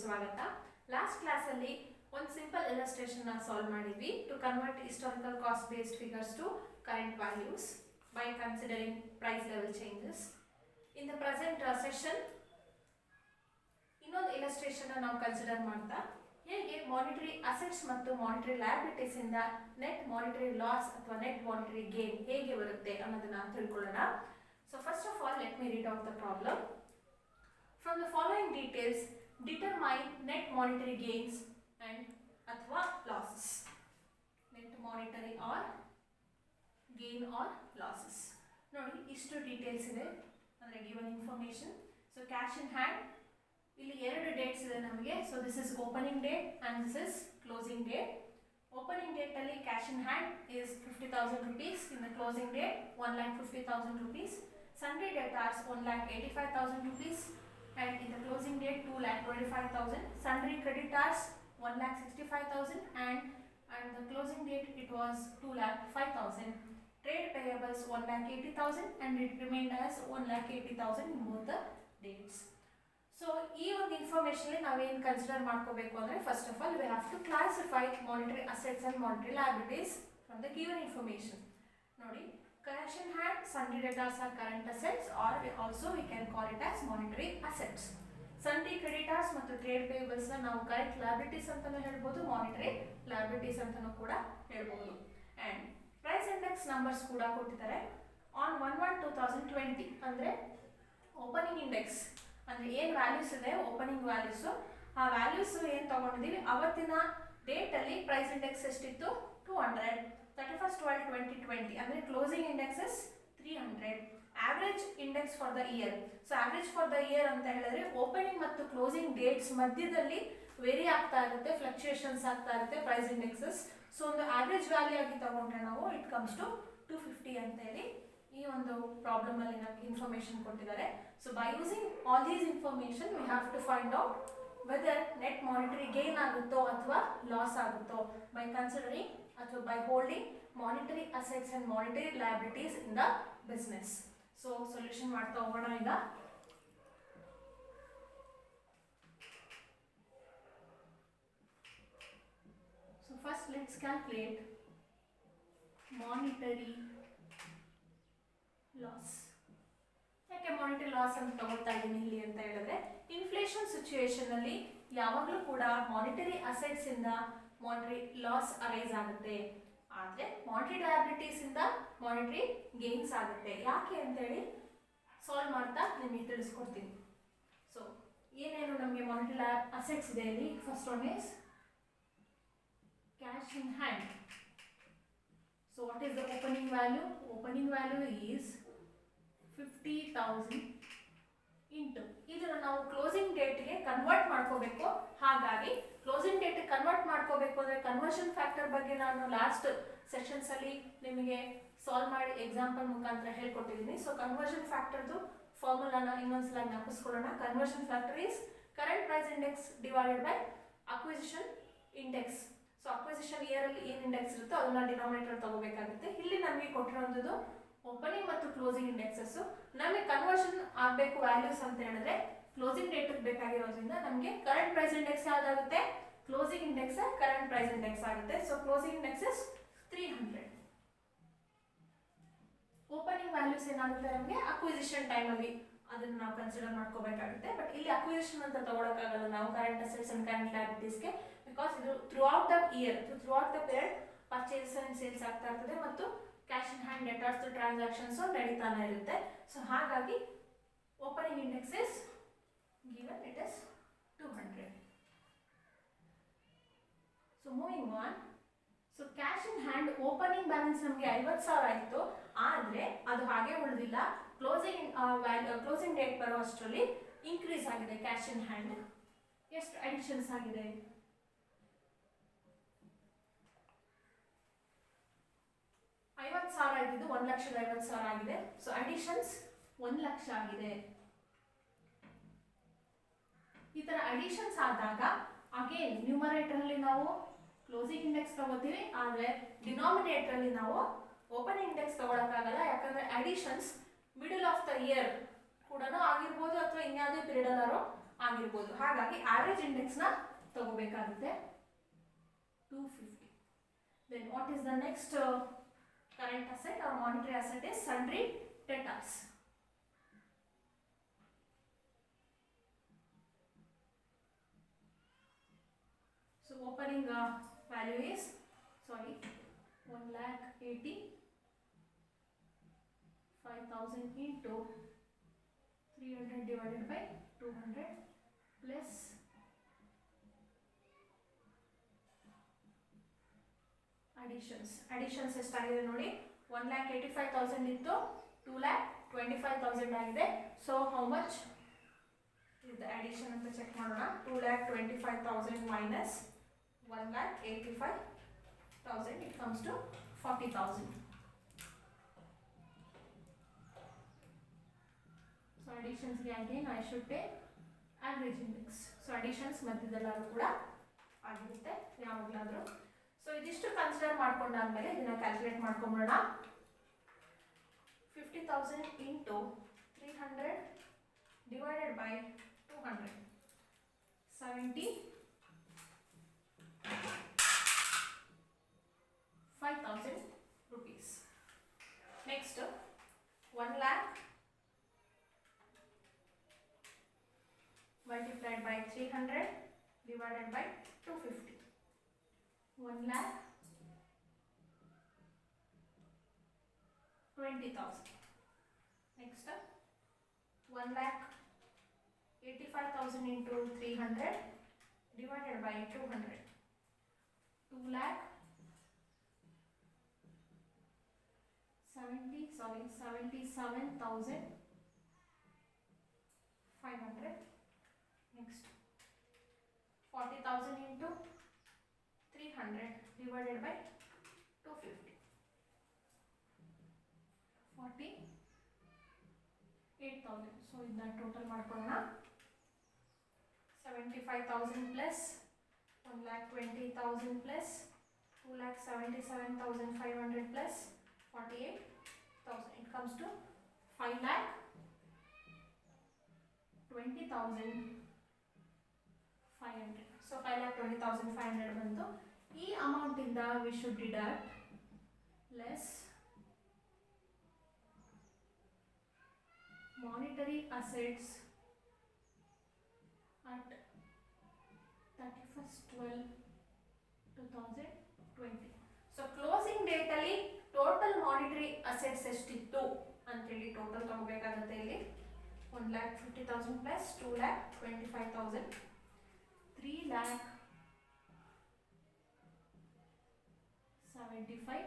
ಸ್ವಾಗತ. ಲಾಸ್ಟ್ ಕ್ಲಾಸಲ್ಲಿ ಒಂದು ಸಿಂಪಲ್ ಇಲಸ್ಟ್ರೇಷನ್ ಸಾಲ್ವ್ ಮಾಡಿದ್ವಿ to convert historical cost based figures to current values by considering price level changes. In the present session ಇನ್ನೊಂದು illustration ನಾವು consider ಮಾಡ್ತಾ ಹೇಗೆ ಮಾನಿಟರಿ ಅಸೆಟ್ಸ್ ಮತ್ತು ಮಾನಿಟರಿ ಲಯಬಿಲಿಟೀಸ್ ಇಂದ ನೆಟ್ ಮಾನಿಟರಿ ಲಾಸ್ ಅಥವಾ ನೆಟ್ ಮಾನಿಟರಿ ಗೇನ್ ಹೇಗೆ ಬರುತ್ತೆ ಅನ್ನೋದನ್ನ ತಿಳ್ಕೊಳ್ಳೋಣ. So first of all let me read out the problem. From the following details, determine net monetary gains and athwa losses. Net monetary or gain or losses. ನೋಡಿ ಇಷ್ಟು details ಇದೆ ಅಂದರೆ given information. So cash in hand ಇಲ್ಲಿ ಎರಡು dates ಇದೆ ನಮಗೆ. So this is opening date and this is closing date. Opening ಡೇಟಲ್ಲಿ cash in hand is 50,000 rupees. In the closing date 1,50,000 rupees. Sundry debtors 1,85,000 rupees. And in the closing date 2,25,000. Sundry creditors 1,65,000 and the closing date it was 2,05,000. Trade payables 1,80,000 and it remained as 1,80,000 in both the dates. So ಈ ಒಂದು information ನಾವೇನು consider ಮಾಡ್ಕೋಬೇಕು ಅಂದರೆ first of all we have to classify monetary assets and monetary liabilities from the given information. ನೋಡಿ cash in hand, sundry debtors are current assets or we can call it as monetary assets. Sundry creditors ಮತ್ತು trade payables ನ ನಾವು current liabilities ಅಂತಾನೂ ಹೇಳ್ಬೋದು, monetary liabilities ಅಂತಾನೂ ಕೂಡ ಹೇಳ್ಬೋದು. And price index numbers ಕೂಡ ಕೊಟ್ಟಿದ್ದಾರೆ. On 1/1/2020 ಅಂದರೆ ಓಪನಿಂಗ್ ಇಂಡೆಕ್ಸ್ ಅಂದರೆ ಏನು ವ್ಯಾಲ್ಯೂಸ್ ಇದೆ ಓಪನಿಂಗ್ ವ್ಯಾಲ್ಯೂಸು ಆ ವ್ಯಾಲ್ಯೂಸ್ ಏನು ತಗೊಂಡಿದ್ದೀವಿ ಅವತ್ತಿನ ಡೇಟಲ್ಲಿ ಪ್ರೈಸ್ ಇಂಡೆಕ್ಸ್ ಎಷ್ಟಿತ್ತು 200. 31/12/2020 ಅಂದರೆ closing index is 300. Average index for the year. So average for the year ಅಂತ ಹೇಳಿದ್ರೆ ಓಪನಿಂಗ್ ಮತ್ತು ಕ್ಲೋಸಿಂಗ್ ಡೇಟ್ಸ್ ಮಧ್ಯದಲ್ಲಿ ವೇರಿ ಆಗ್ತಾ ಇರುತ್ತೆ, ಫ್ಲಕ್ಚುಯೇಷನ್ಸ್ ಆಗ್ತಾ ಇರುತ್ತೆ ಪ್ರೈಸ್ ಇಂಡೆಕ್ಸಸ್. ಸೊ ಒಂದು ಆವ್ರೇಜ್ ವ್ಯಾಲ್ಯೂ ಆಗಿ ತಗೊಂಡ್ರೆ ನಾವು ಇಟ್ ಕಮ್ಸ್ ಟು 250 ಅಂತ ಹೇಳಿ ಈ ಒಂದು ಪ್ರಾಬ್ಲಮ್ ಅಲ್ಲಿ ನಮಗೆ ಇನ್ಫಾರ್ಮೇಶನ್ ಕೊಟ್ಟಿದ್ದಾರೆ. So by using all these information we have to find out whether net monetary gain ಆಗುತ್ತೋ ಅಥವಾ ಲಾಸ್ ಆಗುತ್ತೋ ಬೈ ಕನ್ಸಿಡರಿಂಗ್ ಅಥವಾ by holding monetary assets and monetary liabilities in the business. So solution ಮಾಡ್ತಾ ಹೋಗೋಣ ಈಗ. So first let's calculate monetary loss. ಯಾಕೆ monetary loss ಅಂತ ತಗೊಳ್ತಾ ಇದ್ದೀನಿ ಇಲ್ಲಿ ಅಂತ ಹೇಳಿದ್ರೆ ಇನ್ಫ್ಲೇಷನ್ ಸಿಚುವೇಶನ್ ಅಲ್ಲಿ ಯಾವಾಗಲೂ ಕೂಡ ಮಾನಿಟರಿ ಅಸೆಟ್ಸ್ ಇಂದ ಮಾನಿಟರಿ ಲಾಸ್ ಅರೈಸ್ ಆಗುತ್ತೆ, ಆದರೆ ಮಾನಿಟರಿ ಲಯಬಿಲಿಟೀಸ್ ಇಂದ ಮಾನಿಟರಿ ಗೇನ್ಸ್ ಆಗುತ್ತೆ. ಯಾಕೆ ಅಂತೇಳಿ ಸಾಲ್ವ್ ಮಾಡ್ತಾ ನಿಮಗೆ ತಿಳಿಸ್ಕೊಡ್ತೀನಿ. ಸೊ ಏನೇನು ನಮಗೆ ಮಾನಿಟರಿ ಅಸೆಟ್ಸ್ ಇದೆ ಇಲ್ಲಿ. First one is cash in hand. So what is the opening value? Opening value is 50,000 into ಇದನ್ನು ನಾವು ಕ್ಲೋಸಿಂಗ್ ಡೇಟ್ಗೆ ಕನ್ವರ್ಟ್ ಮಾಡ್ಕೋಬೇಕು. ಹಾಗಾಗಿ ಕ್ಲೋಸಿಂಗ್ ಡೇಟ್ ಕನ್ವರ್ಟ್ ಮಾಡ್ಕೋಬೇಕು ಅಂದರೆ ಕನ್ವರ್ಷನ್ ಫ್ಯಾಕ್ಟರ್ ಬಗ್ಗೆ ನಾನು ಲಾಸ್ಟ್ ಸೆಷನ್ಸ್ ಅಲ್ಲಿ ನಿಮಗೆ ಸಾಲ್ವ್ ಮಾಡಿ ಎಕ್ಸಾಂಪಲ್ ಮುಖಾಂತರ ಹೇಳ್ಕೊಟ್ಟಿದ್ದೀನಿ. ಸೊ ಕನ್ವರ್ಷನ್ ಫ್ಯಾಕ್ಟರ್ದು ಫಾರ್ಮುಲಾನ ಇನ್ನೊಂದ್ಸಲ ಜ್ಞಾಪಿಸ್ಕೊಳ್ಳೋಣ. Conversion factor is current price index divided by acquisition index. So acquisition year ಅಲ್ಲಿ ಏನು ಇಂಡೆಕ್ಸ್ ಇರುತ್ತೋ ಅದನ್ನ ಡಿನಾಮಿನೇಟರ್ ತಗೋಬೇಕಾಗುತ್ತೆ. ಇಲ್ಲಿ ನಮಗೆ ಕೊಟ್ಟಿರೋಂಥದ್ದು ಓಪನಿಂಗ್ ಮತ್ತು ಕ್ಲೋಸಿಂಗ್ ಇಂಡೆಕ್ಸಸ್. ನಮಗೆ ಕನ್ವರ್ಷನ್ ಆಗಬೇಕು ವ್ಯಾಲ್ಯೂಸ್ ಅಂತ ಹೇಳಿದ್ರೆ ಕ್ಲೋಸಿಂಗ್ ಡೇಟ್ ಬೇಕಾಗಿರೋದ್ರಿಂದ ನಮಗೆ ಕರೆಂಟ್ ಪ್ರೈಸ್ ಇಂಡೆಕ್ಸ್ ಯಾವ್ದಾಗುತ್ತೆ? Closing index current price index ಆಗುತ್ತೆ. So closing index is 300. Opening values ಏನಾಗುತ್ತೆ ನಮಗೆ ಅಕ್ವಿಸಿಷನ್ ಟೈಮ್ ಅಲ್ಲಿ ಅದನ್ನ ನಾವು ಕನ್ಸಿಡರ್ ಮಾಡ್ಕೋಬೇಕಾಗುತ್ತೆ. ಬಟ್ ಇಲ್ಲಿ ಅಕ್ವಿಸಿಷನ್ ಅಂತ ತಗೊಳಕ್ಕಾಗಲ್ಲ ನಾವು ಕರೆಂಟ್ ಅಸೆಟ್ಸ್ ಅಂಡ್ ಕರೆಂಟ್ ಲಯಬಿಲಿಟೀಸ್ಗೆ, ಬಿಕಾಸ್ ಇದು throughout the year throughout the period purchase and sales ಆಗ್ತಾ ಇರ್ತದೆ ಮತ್ತು cash in hand debtors transactions ನಡೀತಾನೆ ಇರುತ್ತೆ. ಸೊ ಹಾಗಾಗಿ opening index is given it is 200. So moving on. So cash in hand opening balance ನಮಗೆ 50,000 ಆಯಿತು, ಆದರೆ ಅದು ಹಾಗೆ ಉಳಿದಿಲ್ಲ. ಕ್ಲೋಸಿಂಗ್ ಡೇಟ್ ಬರೋ ಅಷ್ಟರಲ್ಲಿ ಇನ್ಕ್ರೀಸ್ ಆಗಿದೆ ಕ್ಯಾಶ್ ಇನ್ ಹ್ಯಾಂಡ್. ಎಷ್ಟು ಅಡಿಷನ್ಸ್ ಆಗಿದೆ? 50,000 ಇದ್ದಿದ್ದು 1,50,000 ಆಗಿದೆ. ಸೊ ಅಡಿಷನ್ಸ್ 1,00,000 ಆಗಿದೆ. ಈ ತರ ಅಡಿಷನ್ಸ್ ಆದಾಗ ಅಗೇನ್ ನ್ಯೂಮರೇಟರ್ ಅಲ್ಲಿ ನಾವು ಕ್ಲೋಸಿಂಗ್ ಇಂಡೆಕ್ಸ್ ತಗೋತೀವಿ, ಆದರೆ ಡಿನಾಮಿನೇಟರ್ ಅಲ್ಲಿ ನಾವು ಓಪನಿಂಗ್ ಇಂಡೆಕ್ಸ್ ತಗೊಳಕ್ಕಾಗಲ್ಲ. ಯಾಕಂದ್ರೆ additions middle of the year ಕೂಡ ಆಗಿರ್ಬೋದು ಅಥವಾ ಇನ್ಯಾವುದೇ ಪೀರಿಯಡ್ ಅಲ್ಲಾರು ಆಗಿರ್ಬೋದು. ಹಾಗಾಗಿ ಆವರೇಜ್ ಇಂಡೆಕ್ಸ್ನ ತಗೋಬೇಕಾಗುತ್ತೆ 250. Then what is the next current asset or monetary asset is sundry debtors. So opening value is 1,85,000 into 300 divided by 200 plus additions ಎಷ್ಟಾಗಿದೆ ನೋಡಿ. 1,85,000 ಇತ್ತು, 2,25,000 ಆಗಿದೆ. So how much is the addition ಅಂತ ಚೆಕ್ ಮಾಡೋಣ. 2,25,000 minus 1,85,000, it comes to 40,000. So additions ಗೆ again I should take average index. So additions ಮಧ್ಯದಲ್ಲಾದ್ರೂ ಕೂಡ ಆಗಿರುತ್ತೆ ಯಾವಾಗಲಾದ್ರೂ. So ಇದಿಷ್ಟು ಕನ್ಸಿಡರ್ ಮಾಡ್ಕೊಂಡಾದ್ಮೇಲೆ ಇದನ್ನ calculate ಮಾಡ್ಕೊಂಬಿಡೋಣ. 50,000 into 300 divided by 200, 75,000 rupees. Next 1 lakh multiplied by 300 divided by 250, 1,20,000. Next 1,85,000 into 300 divided by 200, 77,500. Next 40,000 into 300 divided by 250, 48,000. So ಇದನ್ನ total ಮಾಡ್ಕೊಳ್ಳೋಣ. 75,000 plus 1,20,000 plus 2,77,500 plus 48,000. It comes to 5,20,500. So 5,20,500 ಬಂತು. ಈ amount ಇಂದ we should deduct less monetary assets at 31st/12/2020. So closing date ಅಲ್ಲಿ total monetary assets ಎಷ್ಟಿತ್ತು ಅಂತೇಳಿ total ತಗೋಬೇಕಾಗುತ್ತೆ. ಇಲ್ಲಿ 1,50,000 plus 2,25,000, 3,75,000.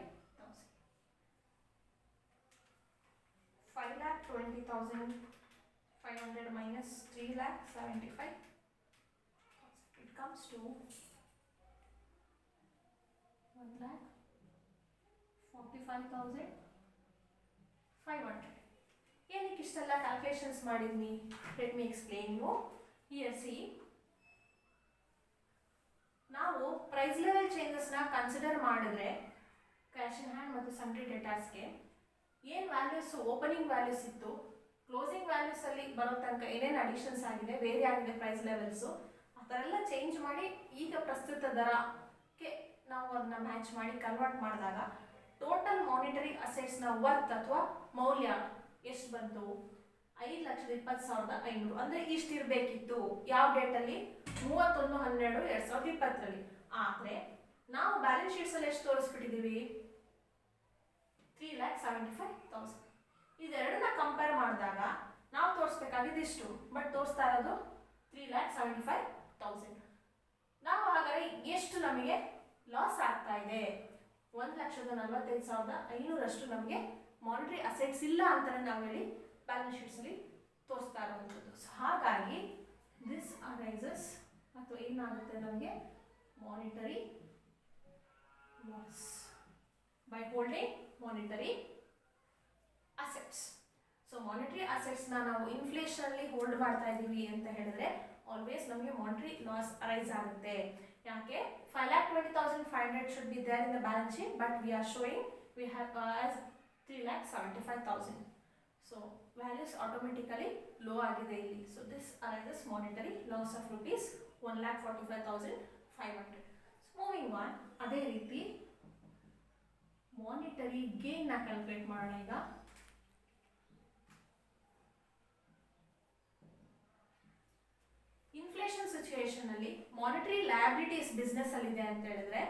5,20,500 minus 3,75,000. It comes to 1,45,500. ಏನಕ್ಕೆ ಇಷ್ಟೆಲ್ಲ ಕ್ಯಾಲ್ಕುಲೇಷನ್ಸ್ ಮಾಡಿದ್ನಿ? Let me explain you. Here see, ನಾವು ಪ್ರೈಸ್ ಲೆವೆಲ್ ಚೇಂಜಸ್ನ ಕನ್ಸಿಡರ್ ಮಾಡಿದ್ರೆ ಕ್ಯಾಶ್ ಇನ್ ಹ್ಯಾಂಡ್ ಮತ್ತು ಸನ್ರಿ ಡೇಟಾಸ್ಗೆ ಏನು ವ್ಯಾಲ್ಯೂಸ್ ಓಪನಿಂಗ್ ವ್ಯಾಲ್ಯೂಸ್ ಇತ್ತು, ಕ್ಲೋಸಿಂಗ್ ವ್ಯಾಲ್ಯೂಸ್ ಅಲ್ಲಿ ಬರೋ ತನಕ ಏನೇನು ಅಡಿಷನ್ಸ್ ಆಗಿದೆ, ವೇರಿ ಆಗಿದೆ ಪ್ರೈಸ್ ಲೆವೆಲ್ಸು, ಆ ಥರ ಎಲ್ಲ ಚೇಂಜ್ ಮಾಡಿ ಈಗ ಪ್ರಸ್ತುತ ದರಕ್ಕೆ ನಾವು ಅದನ್ನ ಮ್ಯಾಚ್ ಮಾಡಿ ಕನ್ವರ್ಟ್ ಮಾಡಿದಾಗ ಟೋಟಲ್ ಮಾನಿಟರಿ ಅಸೆಟ್ಸ್ನ ವರ್ತ್ ಅಥವಾ ಮೌಲ್ಯ ಎಷ್ಟು ಬಂತು? 5,20,500. ಅಂದರೆ ಇಷ್ಟು ಇರಬೇಕಿತ್ತು. ಯಾವ ಡೇಟಲ್ಲಿ? 31/12/2020. ಆದರೆ ನಾವು ಬ್ಯಾಲೆನ್ಸ್ ಶೀಟ್ಸಲ್ಲಿ ಎಷ್ಟು ತೋರಿಸ್ಬಿಟ್ಟಿದ್ದೀವಿ? 3,75,000. ಇದೆರಡನ್ನ ಕಂಪೇರ್ ಮಾಡಿದಾಗ ನಾವು ತೋರಿಸ್ಬೇಕಾಗಿದ್ದು ಬಟ್ ತೋರಿಸ್ತಾ ಇರೋದು 3,75,000. ನಾವು ಹಾಗಾದ್ರೆ ಎಷ್ಟು ನಮಗೆ ಲಾಸ್ ಆಗ್ತಾ ಇದೆ? 1,45,500 ನಮಗೆ ಮಾನಿಟರಿ ಅಸೆಟ್ಸ್ ಇಲ್ಲ ಅಂತಾನೆ ನಾವು ಹೇಳಿ ಬ್ಯಾಲೆನ್ಸ್ ಶೀಟ್ಸಲ್ಲಿ ತೋರಿಸ್ತಾ ಇರುವಂಥದ್ದು. ಸೊ ಹಾಗಾಗಿ ದಿಸ್ ಅರೈಸಸ್ ಅಥವಾ ಏನಾಗುತ್ತೆ ನಮಗೆ monetary loss by holding monetary assets. So monetary ಅಸೆಟ್ಸ್ನ ನಾವು ಇನ್ಫ್ಲೇಷನಲ್ಲಿ ಹೋಲ್ಡ್ ಮಾಡ್ತಾ ಇದ್ದೀವಿ ಅಂತ ಹೇಳಿದ್ರೆ ಆಲ್ವೇಸ್ ನಮಗೆ ಮಾನಿಟರಿ ಲಾಸ್ ಅರೈಸ್ ಆಗುತ್ತೆ. ಯಾಕೆ? 5,20,500 should be there in the balance sheet, but we are showing we have as 3,75,000. So values automatically low ಆಗಿದೆ ಇಲ್ಲಿ. So this arises monetary loss of rupees 1,45,500. Moving on, ಅದೇ ರೀತಿ monetary gain ನ calculate ಮಾಡೋಣ. ಈಗ inflation situation ಅಲ್ಲಿ monetary liabilities business ಅಲ್ಲಿ ಇದೆ ಅಂತ ಹೇಳಿದ್ರೆ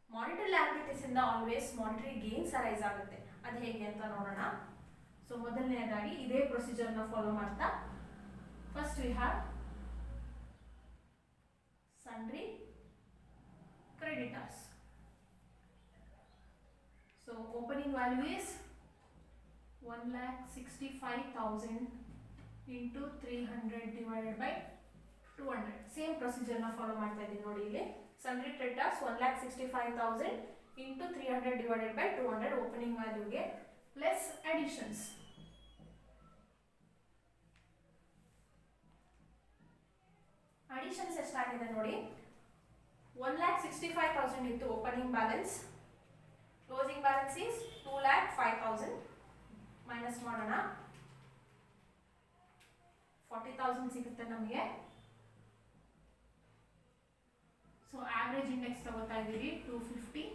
ಮಾನಿಟರಿ ಲಯಬಿಲಿಟೀಸ್ ಇಂದ ಆಲ್ವೇಸ್ ಮಾನಿಟರಿ ಗೇನ್ಸ್ ಅರೈಸ್ ಆಗುತ್ತೆ. ಅದು ಹೇಗೆ ಅಂತ ನೋಡೋಣ. ಸೊ ಮೊದಲನೇದಾಗಿ ಇದೇ ಪ್ರೊಸೀಜರ್ ನ ಫಾಲೋ ಮಾಡ್ತಾ first we have sundry creditors. So opening value is 1,65,000 into 300 divided by 200. Same procedure na follow ಮಾಡ್ತಾ ಇದ್ದೀನಿ ನೋಡಿ. ಇಲ್ಲಿ sundry creditors 1,65,000 into 300 divided by 200 opening value ಗೆ plus additions. ಅಡಿಷನ್ಸ್ ಎಷ್ಟಾಗಿದೆ ನೋಡಿ. 1,65,000 ಇತ್ತು opening balance, closing balance is 2,05,000. Minus ಮಾಡೋಣ, 40,000 ಸಿಗುತ್ತೆ ನಮಗೆ. ಸೊ ಆವರೇಜ್ ಇಂಡೆಕ್ಸ್ ತಗೋತಾ ಇದ್ದೀವಿ 250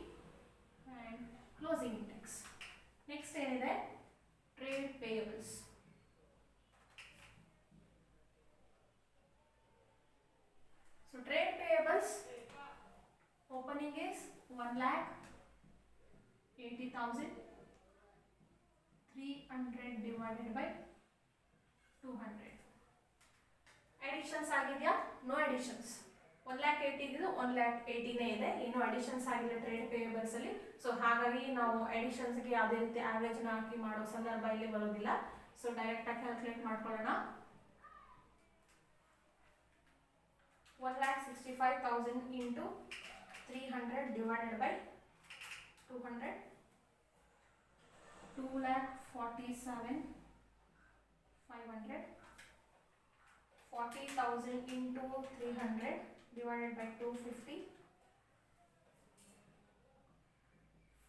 ಆ್ಯಂಡ್ ಕ್ಲೋಸಿಂಗ್ ಇಂಡೆಕ್ಸ್. ನೆಕ್ಸ್ಟ್ ಏನಿದೆ, trade payables. So trade payables opening is 1,80,000, 300 divided by 200. Additions ಆಗಿದೆಯಾ? No additions. 1,80,000 ಇದು 1,80,000 ಇದೆ. ಏನು ಅಡಿಷನ್ಸ್ ಆಗಿಲ್ಲ ಟ್ರೇಡ್ ಪೇಯಬಲ್ಸ್ ಅಲ್ಲಿ. ಸೊ ಹಾಗಾಗಿ ನಾವು ಅಡಿಷನ್ಸ್ಗೆ ಯಾವುದೇ ರೀತಿ ಆವರೇಜ್ ನ ಹಾಕಿ ಮಾಡೋ ಸಂದರ್ಭ ಇಲ್ಲಿ ಬರೋದಿಲ್ಲ. ಸೊ ಡೈರೆಕ್ಟ್ ಆಗಿ ಕ್ಯಾಲ್ಕುಲೇಟ್ ಮಾಡ್ಕೊಳ್ಳೋಣ. 1,65,000 into 300 divided by 200, 2,47,500. 40,000 into 300 divided by 250,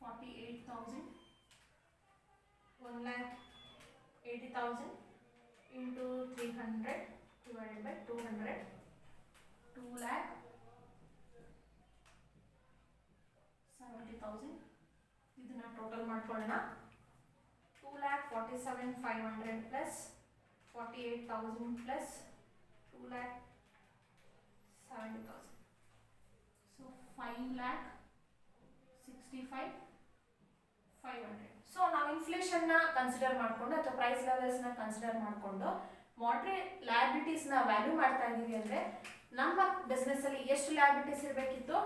48,000. 1,80,000 into 300 divided by 200, 2,70,000. ಇದನ್ನ ಟೋಟಲ್ ಮಾಡ್ಕೊಳ್ಳೋಣ. 2,47,500 ಪ್ಲಸ್ 48,000 ಪ್ಲಸ್ 2,70,000. ಸೊ 5,65,500. ಸೊ ನಾವು ಇನ್ಫ್ಲೇಷನ್ ನ ಕನ್ಸಿಡರ್ ಮಾಡಿಕೊಂಡು ಅಥವಾ ಪ್ರೈಸ್ ಲೆವೆಲ್ಸ್ ನ ಕನ್ಸಿಡರ್ ಮಾಡಿಕೊಂಡು ಮಾನಿಟರಿ ಲಯಬಿಲಿಟೀಸ್ ನ ವ್ಯಾಲ್ಯೂ ಮಾಡ್ತಾ ಇದೀವಿ ಅಂದ್ರೆ ನಮ್ಮ ಬಿಸ್ನೆಸ್ ಅಲ್ಲಿ ಎಷ್ಟು ಲಯಬಿಲಿಟೀಸ್ ಇರಬೇಕಿತ್ತು?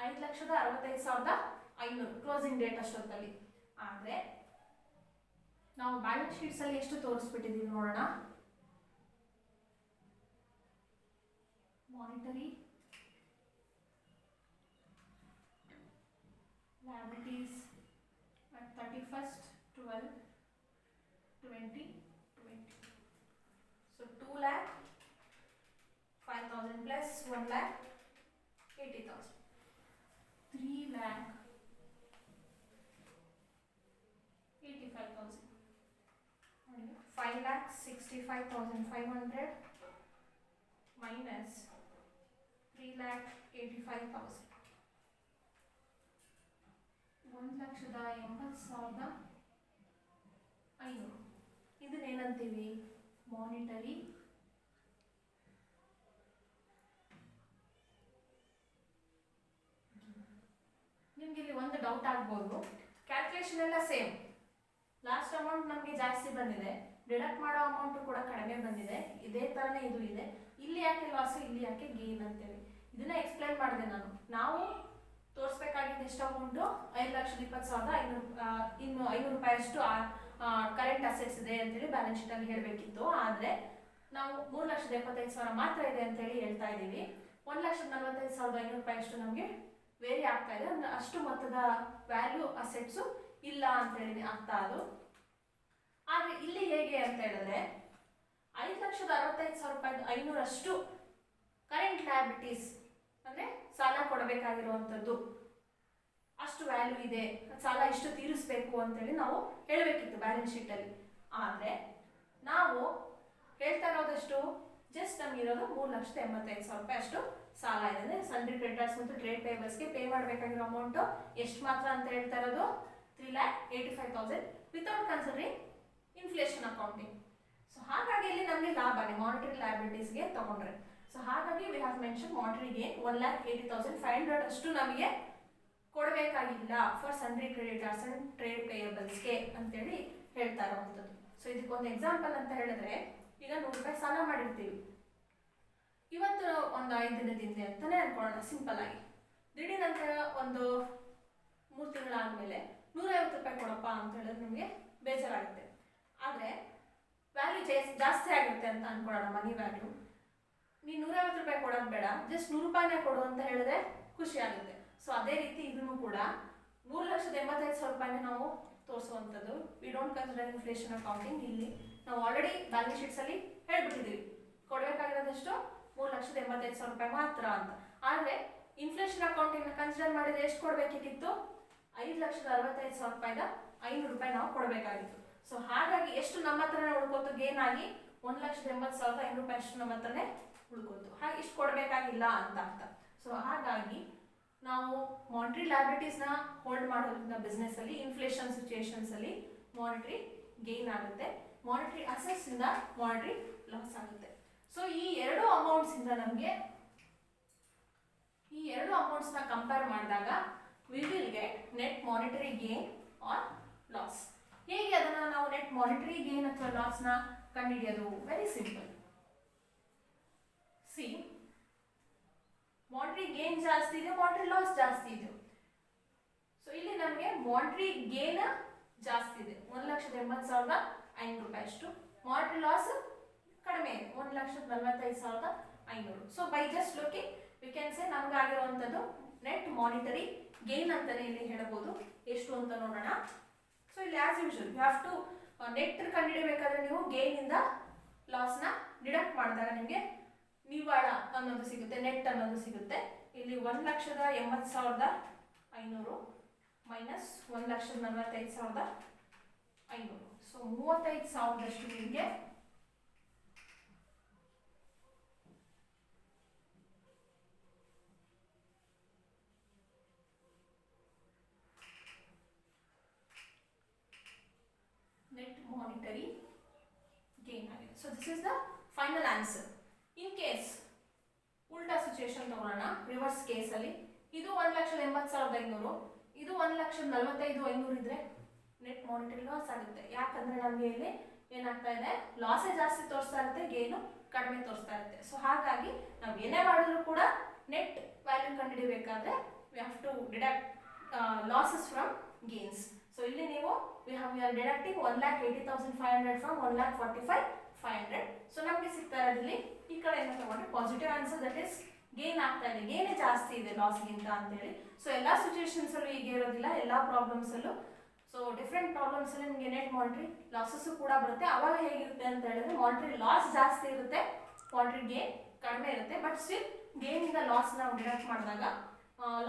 5,65,500 ಕ್ಲೋಸಿಂಗ್ ಡೇಟ್ ಅಷ್ಟೊತ್ತಲ್ಲಿ. ಆದ್ರೆ ನಾವು ಬ್ಯಾಲೆನ್ಸ್ ಶೀಟ್ಸ್ ಅಲ್ಲಿ ಎಷ್ಟು ತೋರಿಸ್ಬಿಟ್ಟಿದೀವಿ ನೋಡೋಣ. Monetary liabilities at 31st/12/2020. So 2,05,000 plus 1,80,000, 3,85,000, 5,65,500 minus 3,85,000, 1,80,500. ಇದನ್ನೇನಂತೀವಿ? Monetary ನಿಮ್ಗೆ ಇಲ್ಲಿ ಒಂದು ಡೌಟ್ ಆಗ್ಬೋದು. ಕ್ಯಾಲ್ಕುಲೇಷನ್ ಎಲ್ಲ ಸೇಮ್, ಲಾಸ್ಟ್ ಅಮೌಂಟ್ ನಮಗೆ ಜಾಸ್ತಿ ಬಂದಿದೆ, ಡಿಡಕ್ಟ್ ಮಾಡೋ ಅಮೌಂಟ್ ಕೂಡ ಕಡಿಮೆ ಬಂದಿದೆ, ಇದೇ ತರನೇ ಇದು ಇದೆ, ಇಲ್ಲಿ ಯಾಕೆ ಲಾಸ್, ಇಲ್ಲಿ ಯಾಕೆ ಗೇನ್ ಅಂತೇಳಿ ಇದನ್ನ ಎಕ್ಸ್ಪ್ಲೈನ್ ಮಾಡಿದೆ ನಾನು. ನಾವು ತೋರಿಸ್ಬೇಕಾಗಿದ್ದು ಎಷ್ಟು ಅಮೌಂಟು? 5,20,500. ಇನ್ನು 500 ರೂಪಾಯಿಯಷ್ಟು ಕರೆಂಟ್ ಅಸೆಟ್ಸ್ ಇದೆ ಅಂತೇಳಿ ಬ್ಯಾಲೆನ್ಸ್ ಶೀಟ್ ಅಲ್ಲಿ ಹೇಳಬೇಕಿತ್ತು. ಆದ್ರೆ ನಾವು 3,75,000 ಮಾತ್ರ ಇದೆ ಅಂತೇಳಿ ಹೇಳ್ತಾ ಇದ್ದೀವಿ. 1,45,500 ರೂಪಾಯಿಯಷ್ಟು ನಮಗೆ ವೇರಿ ಆಗ್ತಾ ಇದೆ, ಅಂದ್ರೆ ಅಷ್ಟು ಮೊತ್ತದ ವ್ಯಾಲ್ಯೂ ಅಸೆಟ್ಸು ಇಲ್ಲ ಅಂತ ಹೇಳಿ ಆಗ್ತಾ ಅದು. ಆದ್ರೆ ಇಲ್ಲಿ ಹೇಗೆ ಅಂತ ಹೇಳಿದ್ರೆ 5,65,000 ರೂಪಾಯಿ 500 ಕರೆಂಟ್ ಲಯಬಿಲಿಟೀಸ್ ಅಂದ್ರೆ ಸಾಲ ಕೊಡಬೇಕಾಗಿರುವಂಥದ್ದು ಅಷ್ಟು ವ್ಯಾಲ್ಯೂ ಇದೆ, ಸಾಲ ಇಷ್ಟು ತೀರಿಸಬೇಕು ಅಂತೇಳಿ ನಾವು ಹೇಳಬೇಕಿತ್ತು ಬ್ಯಾಲೆನ್ಸ್ ಶೀಟ್ ಅಲ್ಲಿ. ಆದ್ರೆ ನಾವು ಹೇಳ್ತಾ ಇರೋದಷ್ಟು ಜಸ್ಟ್ ನಮಗಿರೋದು 3,85,000 ಅಷ್ಟು ಸಾಲ ಇದೆ. ಸನ್ರಿ ಕ್ರೆಡಿಟರ್ಸ್ ಮತ್ತು ಟ್ರೇಡ್ ಪೇಬಲ್ಸ್ಗೆ ಪೇ ಮಾಡಬೇಕಾಗಿರೋ ಅಮೌಂಟು ಎಷ್ಟು ಮಾತ್ರ ಅಂತ ಹೇಳ್ತಾ ಇರೋದು 3,85,000 without considering inflation accounting. So ಹಾಗಾಗಿ ಇಲ್ಲಿ ನಮಗೆ ಲಾಭನೇ ಮಾನಿಟರಿ ಲಯಬಿಲಿಟೀಸ್ಗೆ ತಗೊಂಡ್ರೆ. ಸೊ ಹಾಗಾಗಿ we have mention monetary gain 1,80,500 ಅಷ್ಟು ನಮಗೆ ಕೊಡಬೇಕಾಗಿಲ್ಲ for sundry creditors and trade ಪೇಯಬಲ್ಸ್ಗೆ ಅಂತೇಳಿ ಹೇಳ್ತಾ ಇರುವಂಥದ್ದು. ಸೊ ಇದಕ್ಕೊಂದು ಎಕ್ಸಾಂಪಲ್ ಅಂತ ಹೇಳಿದ್ರೆ, ಈಗ 100 ರೂಪಾಯಿ ಸಾಲ ಮಾಡಿರ್ತೀವಿ, ಇವತ್ತು ಒಂದು 5 ದಿನದ ಹಿಂದೆ ಅಂತಾನೆ ಅನ್ಕೊಳ್ಳೋಣ ಸಿಂಪಲ್ ಆಗಿ. ದಿಢೀರಂತ ಒಂದು 3 ತಿಂಗಳಾದ್ಮೇಲೆ 150 ರೂಪಾಯಿ ಕೊಡಪ್ಪ ಅಂತ ಹೇಳಿದ್ರೆ ನಮಗೆ ಬೇಜಾರಾಗುತ್ತೆ. ಆದರೆ ವ್ಯಾಲ್ಯೂ ಜಾಸ್ತಿ ಆಗುತ್ತೆ ಅಂತ ಅನ್ಕೊಳ್ಳೋಣ, ಮನಿ ವ್ಯಾಲ್ಯೂ. ನೀನು 150 ರೂಪಾಯಿ ಕೊಡೋದು ಬೇಡ, ಜಸ್ಟ್ 100 ರೂಪಾಯಿನೇ ಕೊಡು ಅಂತ ಹೇಳಿದ್ರೆ ಖುಷಿ ಆಗುತ್ತೆ. ಸೊ ಅದೇ ರೀತಿ ಇದನ್ನು ಕೂಡ 3,85,000 ರೂಪಾಯಿನ ನಾವು ತೋರಿಸುವಂಥದ್ದು. We don't consider inflation accounting. ಇಲ್ಲಿ ನಾವು ಆಲ್ರೆಡಿ ಬ್ಯಾಲೆನ್ಸ್ ಶೀಟ್ಸಲ್ಲಿ ಹೇಳ್ಬಿಟ್ಟಿದ್ದೀವಿ ಕೊಡಬೇಕಾಗಿರೋದಷ್ಟು 3,85,000 ರೂಪಾಯಿ ಮಾತ್ರ ಅಂತ. ಆದರೆ ಇನ್ಫ್ಲೇಷನ್ ಅಕೌಂಟಿಂಗ್ನ ಕನ್ಸಿಡರ್ ಮಾಡಿದ್ರೆ ಎಷ್ಟು ಕೊಡಬೇಕಿತ್ತು? 5,65,000 ರೂಪಾಯಿದ 500 ರೂಪಾಯಿ ನಾವು ಕೊಡಬೇಕಾಗಿತ್ತು. ಸೊ ಹಾಗಾಗಿ ಎಷ್ಟು ನಮ್ಮ ಹತ್ರನೇ ಉಳ್ಕೋತು ಗೇನ್ ಆಗಿ? 1,80,500 ರೂಪಾಯಿ ಅಷ್ಟು ನಮ್ಮ ಹತ್ರನೇ ಉಳ್ಕೋತು. ಹಾಗೆ ಇಷ್ಟು ಕೊಡಬೇಕಾಗಿಲ್ಲ ಅಂತ ಅರ್ಥ. ಸೊ ಹಾಗಾಗಿ ನಾವು ಮಾನಿಟರಿ ಲಯಬಿಲಿಟೀಸ್ನ ಹೋಲ್ಡ್ ಮಾಡೋದ್ರಿಂದ ಬಿಸ್ನೆಸ್ಸಲ್ಲಿ ಇನ್ಫ್ಲೇಷನ್ ಸಿಚುಯೇಷನ್ಸಲ್ಲಿ ಮಾನಿಟರಿ ಗೇನ್ ಆಗುತ್ತೆ, ಮಾನಿಟರಿ ಅಸೆಟ್ಸಿಂದ ಮಾನಿಟರಿ ಲಾಸ್ ಆಗುತ್ತೆ. ಸೊ ಈ ಎರಡು ಅಮೌಂಟ್ಸ್ನ ಕಂಪೇರ್ ಮಾಡಿದಾಗ we will get net monetary gain or loss. ಹೇಗೆ ಅದನ್ನು ನಾವು ನೆಟ್ ಮಾನಿಟರಿ ಗೇನ್ ಅಥವಾ ಲಾಸ್ನ ಕಂಡುಹಿಡಿಯೋದು? Very simple. See, monetary gain ಜಾಸ್ತಿ ಇದೆ, ಮಾನಿಟರಿ ಲಾಸ್ ಜಾಸ್ತಿ ಇದೆ. ಸೊ ಇಲ್ಲಿ ನಮಗೆ ಮಾನಿಟರಿ ಗೇನ್ ಜಾಸ್ತಿ ಇದೆ, 1,80,500 ರೂಪಾಯಿ ಅಷ್ಟು. ಮಾನಿಟರಿ ಲಾಸ್ ಕಡಿಮೆ ಇದೆ, 1,45,500. So by just looking we can say ನಮಗಾಗಿರುವಂಥದ್ದು ನೆಟ್ ಮಾನಿಟರಿ ಗೇನ್ ಅಂತಲೇ ಇಲ್ಲಿ ಹೇಳ್ಬೋದು. ಎಷ್ಟು ಅಂತ ನೋಡೋಣ. ಸೊ ಇಲ್ಲಿ as usual you have to net ಕಂಡುಹಿಡಬೇಕಾದ್ರೆ ನೀವು ಗೇನಿಂದ ಲಾಸ್ನ ಡಿಡಕ್ಟ್ ಮಾಡಿದಾಗ ನಿಮಗೆ ನಿವ್ವಳ ಅನ್ನೋದು ಸಿಗುತ್ತೆ, ನೆಟ್ ಅನ್ನೋದು ಸಿಗುತ್ತೆ. ಇಲ್ಲಿ 1,80,500 ಮೈನಸ್ 1,45,500. ಸೊ 35,000 ನಿಮಗೆ net monetary gain ಆಗಿದೆ. So this is the final answer. In case ಉಲ್ಟಾ ಸಿಚುಯೇಷನ್ ತಗೊಳ್ಳೋಣ, ರಿವರ್ಸ್ ಕೇಸಲ್ಲಿ ಇದು 1,80,500, ಇದು 1,45,500 ಇದ್ರೆ ನೆಟ್ ಮಾನಿಟರಿ ಲಾಸ್ ಆಗುತ್ತೆ. ಯಾಕಂದ್ರೆ ನಮಗೆ ಇಲ್ಲಿ ಏನಾಗ್ತಾ ಇದೆ, ಲಾಸೇ ಜಾಸ್ತಿ ತೋರಿಸ್ತಾ ಇರುತ್ತೆ, ಗೇನು ಕಡಿಮೆ ತೋರಿಸ್ತಾ ಇರುತ್ತೆ. ಸೊ ಹಾಗಾಗಿ ನಾವು ಏನೇ ಮಾಡಿದ್ರು ಕೂಡ ನೆಟ್ ವ್ಯಾಲ್ಯೂ ಕಂಡುಹಿಡಿಯಬೇಕಾದ್ರೆ we have to deduct losses from gains. So ಇಲ್ಲಿ ನೀವು we are deducting 1,80,500 from 1,45,500. So ನಮಗೆ ಸಿಗ್ತಾ ಇರೋದಿಲ್ಲಿ ಈ ಕಡೆ ಏನು ತಗೊಂಡ್ರೆ positive answer, that is gain ಆಗ್ತಾ ಇದೆ, ಗೇನೇ ಜಾಸ್ತಿ ಇದೆ ಲಾಸ್ಗಿಂತ ಅಂತೇಳಿ. ಸೊ ಎಲ್ಲ ಸಿಚುಯೇಷನ್ಸಲ್ಲೂ ಹೀಗೆ ಇರೋದಿಲ್ಲ, ಎಲ್ಲ ಪ್ರಾಬ್ಲಮ್ಸಲ್ಲೂ. ಸೊ ಡಿಫ್ರೆಂಟ್ ಪ್ರಾಬ್ಲಮ್ಸಲ್ಲಿ ನಿಮಗೆ ನೆಟ್ ಮಾನಿಟರಿ ಲಾಸಸ್ಸು ಕೂಡ ಬರುತ್ತೆ. ಅವಾಗ ಹೇಗಿರುತ್ತೆ ಅಂತ ಹೇಳಿದ್ರೆ ಮಾನಿಟರಿ ಲಾಸ್ ಜಾಸ್ತಿ ಇರುತ್ತೆ, ಮಾನಿಟರಿ ಗೇನ್ ಕಡಿಮೆ ಇರುತ್ತೆ. ಬಟ್ ಸ್ಟಿಲ್ ಗೇನಿಂದ ಲಾಸ್ ನಾವು ಡಿಡಕ್ಟ್ ಮಾಡಿದಾಗ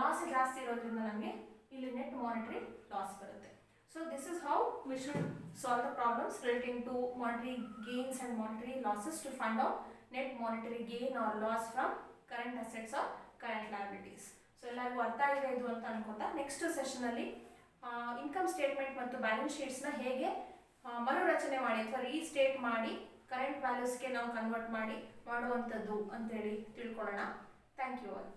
ಲಾಸ್ ಜಾಸ್ತಿ ಇರೋದ್ರಿಂದ ನಮಗೆ ಇಲ್ಲಿ ನೆಟ್ ಮಾನಿಟರಿ ಲಾಸ್ ಬರುತ್ತೆ. So this is how we should solve the problems relating to monetary gains and monetary losses to find out net monetary gain or loss from current assets or current liabilities. So ಎಲ್ಲರಿಗೂ ಅರ್ಥ ಆಗಿದೆ ಇದು ಅಂತ ಅನ್ಕೋತಾ next session ಅಲ್ಲಿ income statement ಮತ್ತು balance ಶೀಟ್ಸ್ನ ಹೇಗೆ ಮರುರಚನೆ ಮಾಡಿ ಅಥವಾ ರೀಸ್ಟೇಟ್ ಮಾಡಿ ಕರೆಂಟ್ ವ್ಯಾಲ್ಯೂಸ್ಗೆ ನಾವು ಕನ್ವರ್ಟ್ ಮಾಡುವಂಥದ್ದು ಅಂತೇಳಿ ತಿಳ್ಕೊಳ್ಳೋಣ. Thank you all.